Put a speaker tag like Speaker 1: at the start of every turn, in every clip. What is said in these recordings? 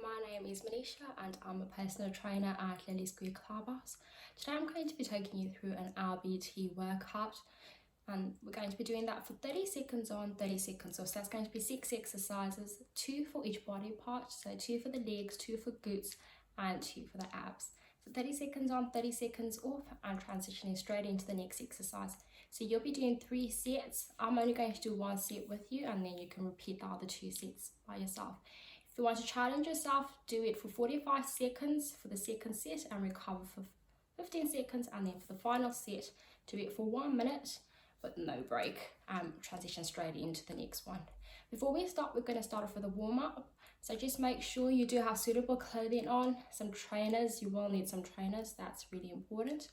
Speaker 1: my name is Manisha and I'm a personal trainer at Lily's Greek Clubhouse. Today I'm going to be taking you through an LBT workout, and we're going to be doing that for 30 seconds on, 30 seconds off. So that's going to be 6 exercises, 2 for each body part, so 2 for the legs, 2 for glutes and 2 for the abs. So 30 seconds on, 30 seconds off, and transitioning straight into the next exercise. So you'll be doing 3 sets. I'm only going to do 1 set with you, and then you can repeat the other 2 sets by yourself. If you want to challenge yourself, do it for 45 seconds for the second set and recover for 15 seconds, and then for the final set, do it for 1 minute with no break. Transition straight into the next one. Before we start, we're going to start off with a warm-up. So just make sure you do have suitable clothing on, some trainers. You will need some trainers, that's really important.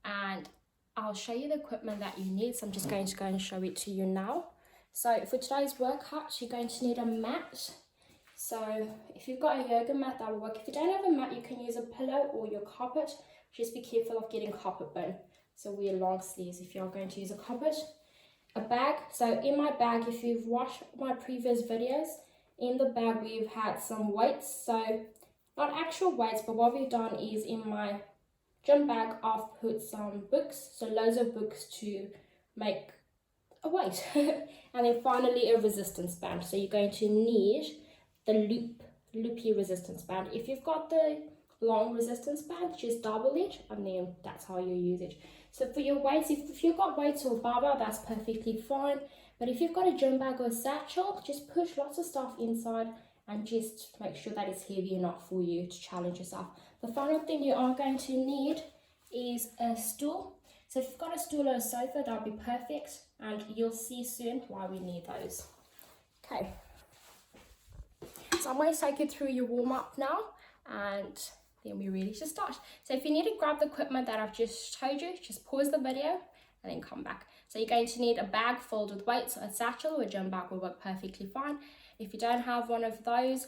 Speaker 1: And I'll show you the equipment that you need. So I'm just going to go and show it to you now. So for today's workout, you're going to need a mat. So if you've got a yoga mat, that will work. If you don't have a mat, you can use a pillow or your carpet. Just be careful of getting carpet burn. So wear long sleeves if you're going to use a carpet. A bag. So in my bag, if you've watched my previous videos, in the bag we've had some weights. So not actual weights, but what we've done is in my gym bag I've put some books. So loads of books to make a weight. And then finally a resistance band. So you're going to need the loopy resistance band. If you've got the long resistance band, just double it, and then that's how you use it. So for your weights, if you've got weights or barbell, that's perfectly fine. But if you've got a gym bag or a satchel, just push lots of stuff inside and just make sure that it's heavy enough for you to challenge yourself. The final thing you are going to need is a stool. So if you've got a stool or a sofa, that'll be perfect, and you'll see soon why we need those. Okay. So I'm going to take you through your warm-up now, and then we're ready to start. So if you need to grab the equipment that I've just showed you, just pause the video and then come back. So you're going to need a bag filled with weights. A satchel or a gym bag will work perfectly fine. If you don't have one of those,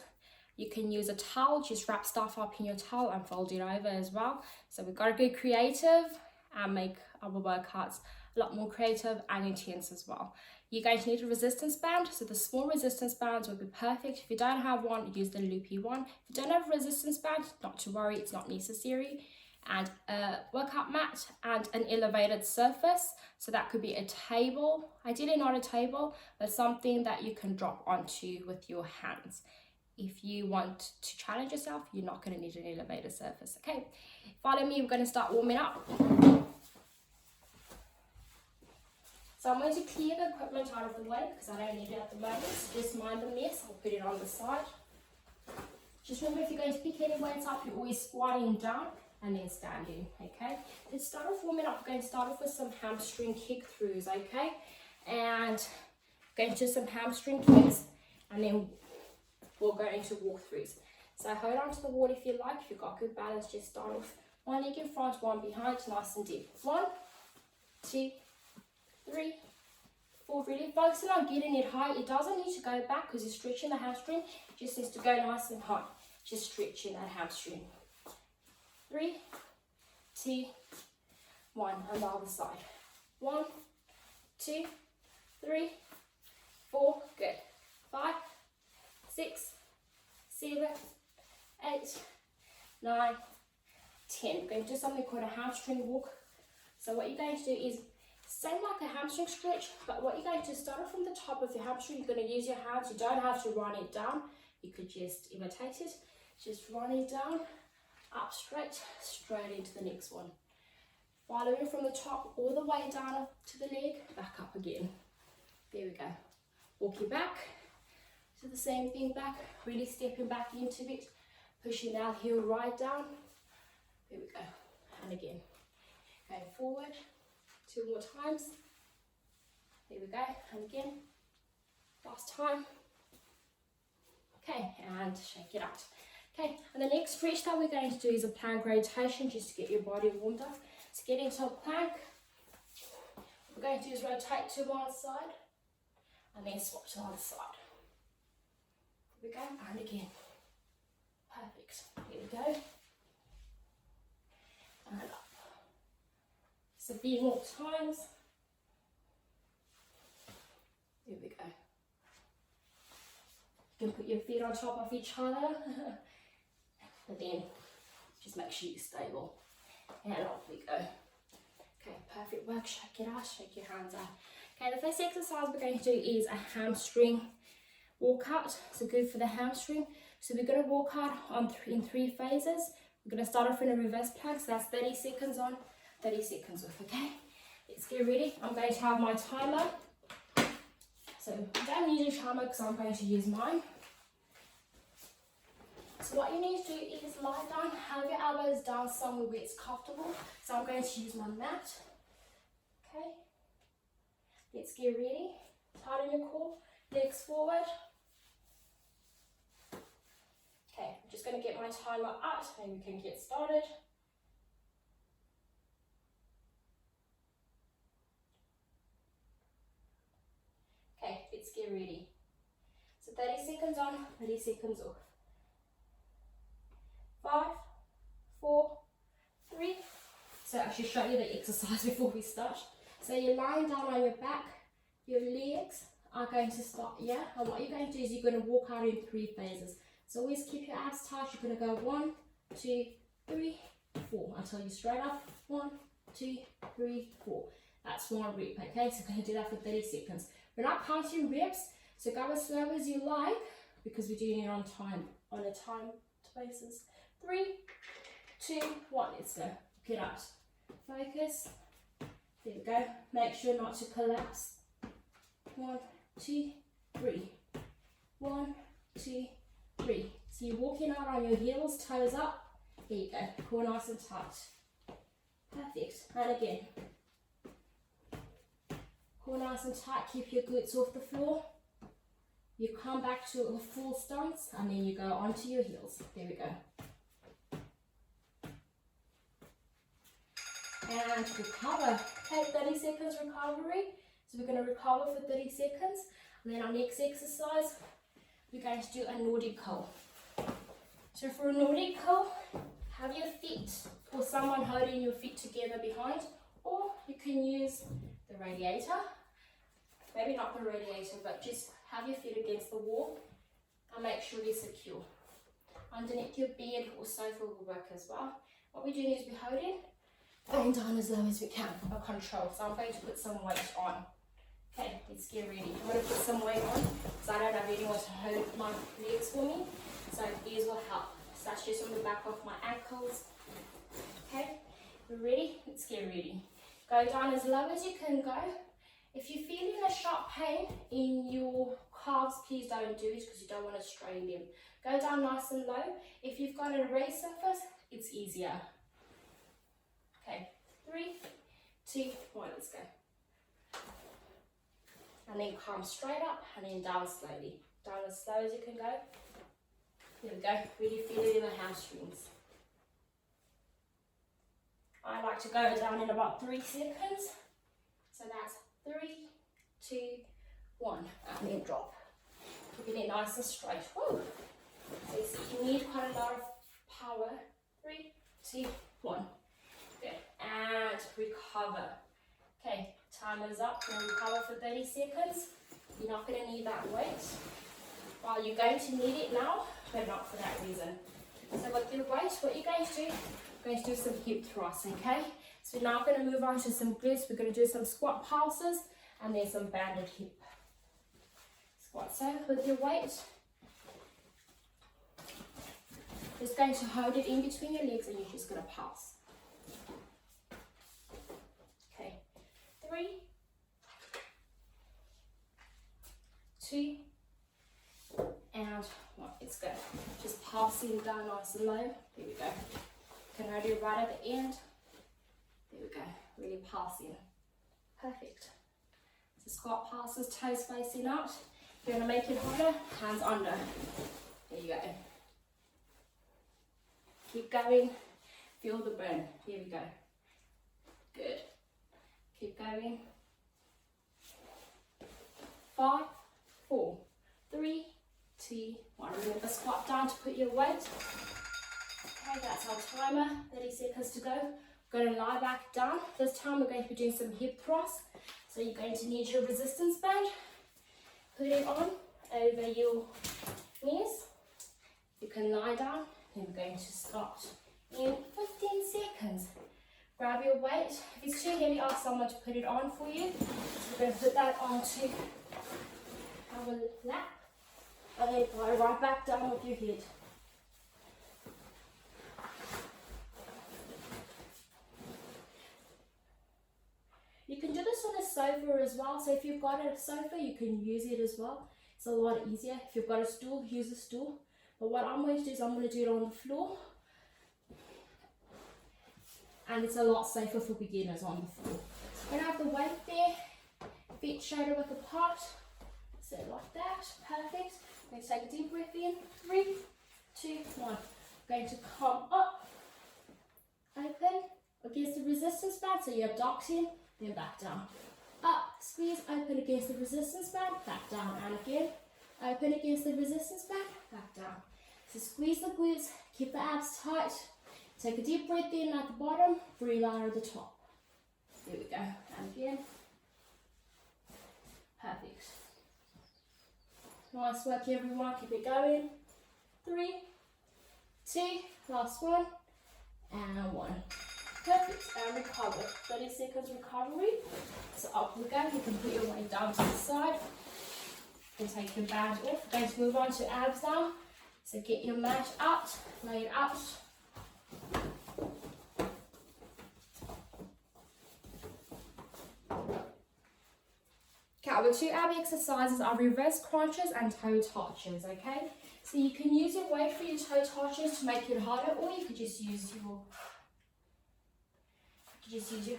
Speaker 1: you can use a towel. Just wrap stuff up in your towel and fold it over as well. So we've got to get creative and make our workouts a lot more creative and intense as well. You're going to need a resistance band. So the small resistance bands would be perfect. If you don't have one, use the loopy one. If you don't have a resistance band, not to worry, it's not necessary. And a workout mat and an elevated surface. So that could be a table, ideally not a table, but something that you can drop onto with your hands. If you want to challenge yourself, you're not going to need an elevated surface. Okay, follow me, we're going to start warming up. So I'm going to clear the equipment out of the way because I don't need it at the moment. So just mind the mess, I'll put it on the side. Just remember, if you're going to pick any weights up, you're always squatting down and then standing, okay? Let's start off warming up. We're going to start off with some hamstring kick throughs, okay? And going to do some hamstring kicks, and then we'll go into walkthroughs. So hold on to the wall if you like. If you've got good balance, just start off 1 leg in front, 1 behind, nice and deep. 1, 2, 3, 4, really focusing on getting it high. It doesn't need to go back because you're stretching the hamstring. It just needs to go nice and high. Just stretching that hamstring. 3, 2, 1, and the other side. 1, 2, 3, 4, good. 5, 6, 7, 8, 9, 10. We're going to do something called a hamstring walk. So what you're going to do is same like a hamstring stretch, but what you're going to start off from the top of your hamstring. You're going to use your hands. You don't have to run it down. You could just imitate it. Just run it down, up straight into the next one. Following from the top all the way down to the leg, back up again. There we go. Walk it back. So the same thing back, really stepping back into it. Pushing our heel right down. There we go. And again. Going forward. 2 more times. There we go, and again. Last time. Okay, and shake it out. Okay, and the next stretch that we're going to do is a plank rotation, just to get your body warmed up. To get into a plank, we're going to do is rotate to one side, and then swap to the other side. There we go, and again. Perfect. Here we go. And up. So a few more times. There we go. You can put your feet on top of each other. But then just make sure you're stable. And off we go. Okay, perfect work. Shake it out, shake your hands out. Okay, the first exercise we're going to do is a hamstring walkout. So good for the hamstring. So we're going to walk out in 3 phases. We're going to start off in a reverse plank. So that's 30 seconds on, 30 seconds off. Okay, let's get ready. I'm going to have my timer. So don't use your timer because I'm going to use mine. So what you need to do is lie down, have your elbows down somewhere where it's comfortable. So I'm going to use my mat. Okay, let's get ready. Tighten your core, legs forward. Okay, I'm just going to get my timer out and we can get started. Okay, let's get ready. So 30 seconds on, 30 seconds off. 5, 4, 3. So I should show you the exercise before we start. So you're lying down on your back, your legs are going to start here, and what you're going to do is you're going to walk out in 3 phases. So always keep your abs tight. You're going to go 1, 2, 3, 4 until you straight up. 1, 2, 3, 4. That's 1 rep. Okay, so we're going to do that for 30 seconds. We're not counting reps, so go as slow as you like because we're doing it on a time basis. 3, 2, 1, let's go. Get out. Focus. There we go. Make sure not to collapse. 1, 2, 3. 1, 2, 3. So you're walking out on your heels, toes up. There you go. Core nice and tight. Perfect. And again. Core nice and tight. Keep your glutes off the floor. You come back to a full stance and then you go onto your heels. There we go. And recover. Okay, 30 seconds recovery. So we're going to recover for 30 seconds. And then our next exercise, we're going to do a Nordic curl. So for a Nordic curl, have your feet or someone holding your feet together behind, or you can use the radiator. Maybe not the radiator, but just have your feet against the wall and make sure they're secure. Underneath your bed or sofa will work as well. What we're doing is we're holding, going down as low as we can, or control. So I'm going to put some weight on. Okay, let's get ready. I'm going to put some weight on because I don't have anyone to hold my legs for me. So these will help. So that's just on the back of my ankles. Okay, we're ready? Let's get ready. Go down as low as you can go. If you're feeling a sharp pain in your calves, please don't do it because you don't want to strain them. Go down nice and low. If you've got a raised surface, it's easier. Okay, 3, 2, 1, let's go. And then come straight up and then down slowly. Down as slow as you can go. There we go, really feel it in the hamstrings. I like to go down in about 3 seconds. So that's 3, 2, 1, and then drop. Keeping it nice and straight. Woo. So you need quite a lot of power. 3, 2, 1. Good. And recover. Okay, timer's up. We'll recover for 30 seconds. You're not going to need that weight. Well, you're going to need it now, but not for that reason. So with your weight, what you're going to do, we're going to do some hip thrusts, okay? So we're now going to move on to some glutes. We're going to do some squat pulses and then some banded hip squats. So with your weight, just going to hold it in between your legs and you're just going to pulse. Okay, 3, 2, and 1. Let's go. Just pulsing down nice and low. There we go. You can hold it right at the end. There we go. Really pulsing. Perfect. So squat pulses, toes facing out. If you want to make it harder, hands under. There you go. Keep going. Feel the burn. Here we go. Good. Keep going. 5, 4, 3, 2, 1. Remember, squat down to put your weight. Okay, that's our timer. 30 seconds to go. We're going to lie back down. This time we're going to be doing some hip thrusts. So you're going to need your resistance band. Put it on over your knees. You can lie down, then we're going to start in 15 seconds. Grab your weight. If it's too heavy, ask someone to put it on for you. So we're going to put that onto our lap, and then go right back down with your head. You can do this on a sofa as well, so if you've got a sofa, you can use it as well. It's a lot easier. If you've got a stool, use a stool. But what I'm going to do is I'm going to do it on the floor. And it's a lot safer for beginners on the floor. We're going to have the weight there, feet shoulder width apart. So like that, perfect. We're going to take a deep breath in. 3, 2, 1. We're going to come up, open against the resistance band, so you abduct in, then back down. Up, squeeze, open against the resistance band, back down, and again, open against the resistance band, back down. So squeeze the glutes, keep the abs tight. Take a deep breath in at the bottom, breathe out at the top. There we go, and again. Perfect. Nice work everyone, keep it going. 3, 2, last one, and 1. Perfect, and recover. 30 seconds recovery. So up we go, you can put your weight down to the side. You can take your band off. We're going to move on to abs now. So get your mat out, lay it out. Okay, our 2 ab exercises are reverse crunches and toe touches, okay? So you can use your weight for your toe touches to make it harder, or you could just use your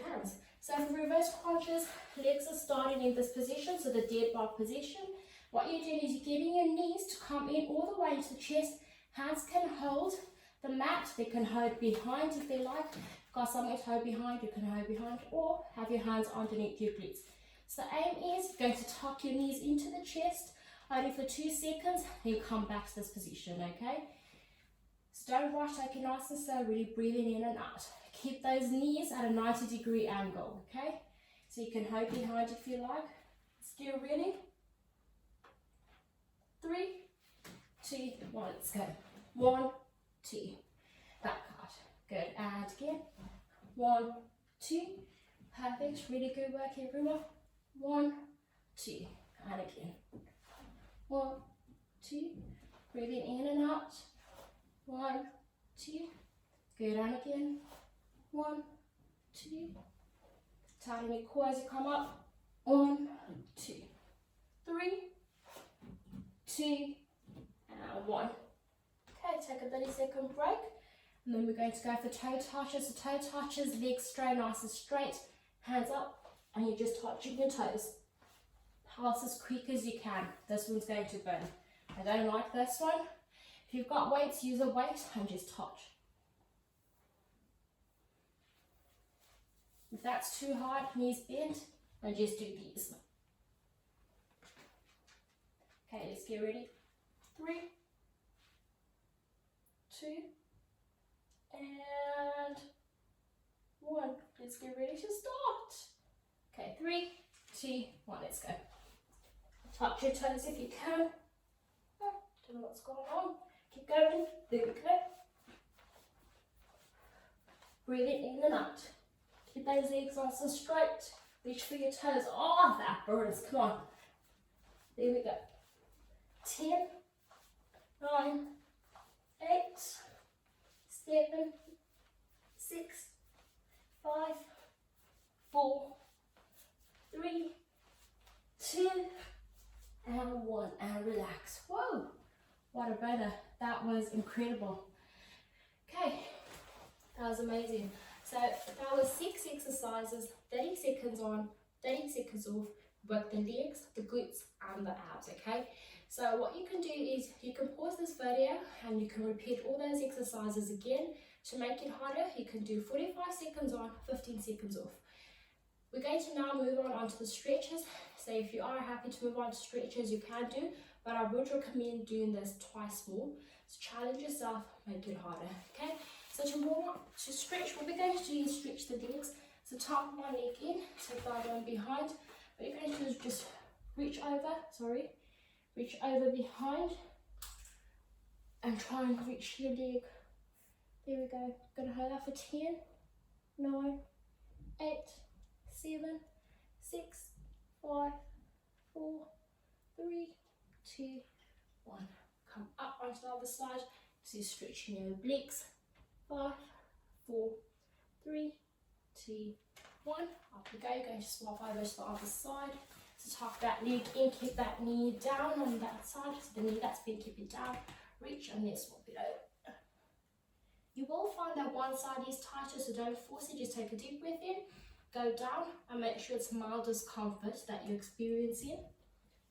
Speaker 1: hands. So for reverse crunches, legs are starting in this position, so the dead bug position. What you're doing is you're getting your knees to come in all the way into the chest. Hands can hold the mat, they can hold behind if they like. If you've got something to hold behind, you can hold behind, or have your hands underneath your glutes. So the aim is you're going to tuck your knees into the chest, hold it for 2 seconds, then you come back to this position, okay? So don't rush, take it nice and slow, really breathing in and out. Keep those knees at a 90-degree angle, okay? So you can hold behind if you like. Let's get ready. 3, 2, 1, let's go. 1, 2, back out. Good, and again. 1, 2, perfect, really good work everyone. 1, 2, and again. 1, 2, breathing in and out. 1, 2, good, and again. 1, 2, tighten your core as you come up. 1, 2, 3, 2, and 1. Okay, take a 30-second break, and then we're going to go for toe touches. So toe touches, legs straight, nice and straight, hands up, and you're just touching your toes. Pulse as quick as you can. This one's going to burn. I don't like this one. If you've got weights, use a weight and just touch. If that's too hard, knees bent, and just do these. Okay, let's get ready. 3, 2, and 1. Let's get ready to start. Okay, 3, 2, 1, let's go. Touch your toes if you can. Oh, don't know what's going on. Keep going. There we go. Breathe it in and out. Keep those legs nice and straight. Reach for your toes. Oh, that burns. Come on. There we go. 10, 9, 8, 7, 6, 5, 4, 3, 2, and 1, and relax. Whoa, what a burner. That was incredible. Okay, that was amazing. So that was 6 exercises, 30 seconds on, 30 seconds off. Work the legs, the glutes, and the abs, okay? So what you can do is you can pause this video and you can repeat all those exercises again. To make it harder, you can do 45 seconds on, 15 seconds off. We're going to now move on to the stretches. So if you are happy to move on to stretches, you can do, but I would recommend doing this twice more. So challenge yourself, make it harder, okay? So to stretch, what we're going to do is stretch the legs. So tuck one leg in, take the other one behind. What you're going to do is just reach over behind, and try and reach your leg. There we go. Gonna hold that for 10, 9, 8, 7, 6, 5, 4, 3, 2, 1. Come up onto the other side. So you're stretching your obliques. 5, 4, 3, 2, 1. Up we go. Going to swap over to the other side. So tuck that leg in, keep that knee down on that side. So the knee that's been, keep it down. Reach and then swap it over. You will find that one side is tighter, so don't force it. Just take a deep breath in, go down, and make sure it's mild discomfort that you're experiencing,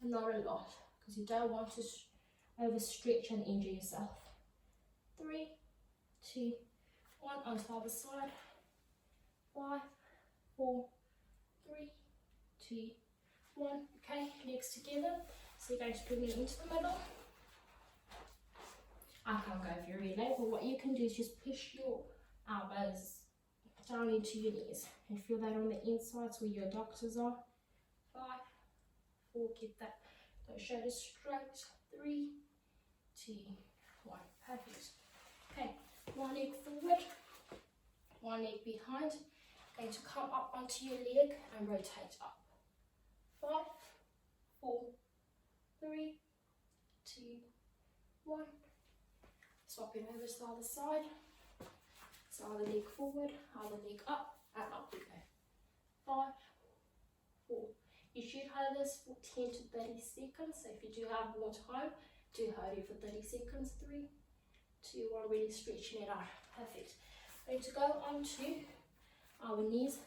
Speaker 1: and not a lot, because you don't want to overstretch and injure yourself. 3, 2, 1. Onto the other side. 5, 4, 3, 2, 1. Okay, legs together. So you're going to bring it into the middle. I can't go very low, but what you can do is just push your elbows down into your knees and feel that on the insides where your adductors are. 5, 4, keep that those shoulders straight. 3, 2, 1. Perfect. Okay, one leg forward, one leg behind. Going to come up onto your leg and rotate up. 5, 4, 3, 2, 1. Swapping over to the other side. So other leg forward, other leg up, and up we go. 5, 4. You should hold this for 10 to 30 seconds. So if you do have more time, do hold it for 30 seconds. 3, 2, 1. Really stretching it out. Perfect. Going to go on to our knees.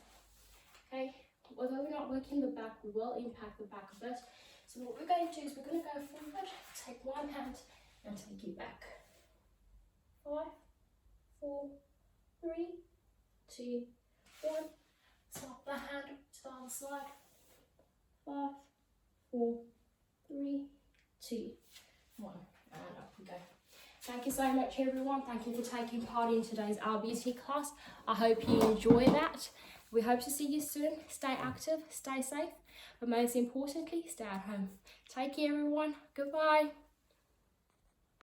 Speaker 1: Okay. Although we're not working the back, we will impact the back a bit. So what we're going to do is we're going to go forward, take one hand, and take it back. 5, 4, 3, 2, 1. Swap the hand to the other side. 5, 4, 3, 2, 1. And up we go. Thank you so much, everyone. Thank you for taking part in today's LBT class. I hope you enjoy that. We hope to see you soon. Stay active, stay safe, but most importantly, stay at home. Take care, everyone. Goodbye.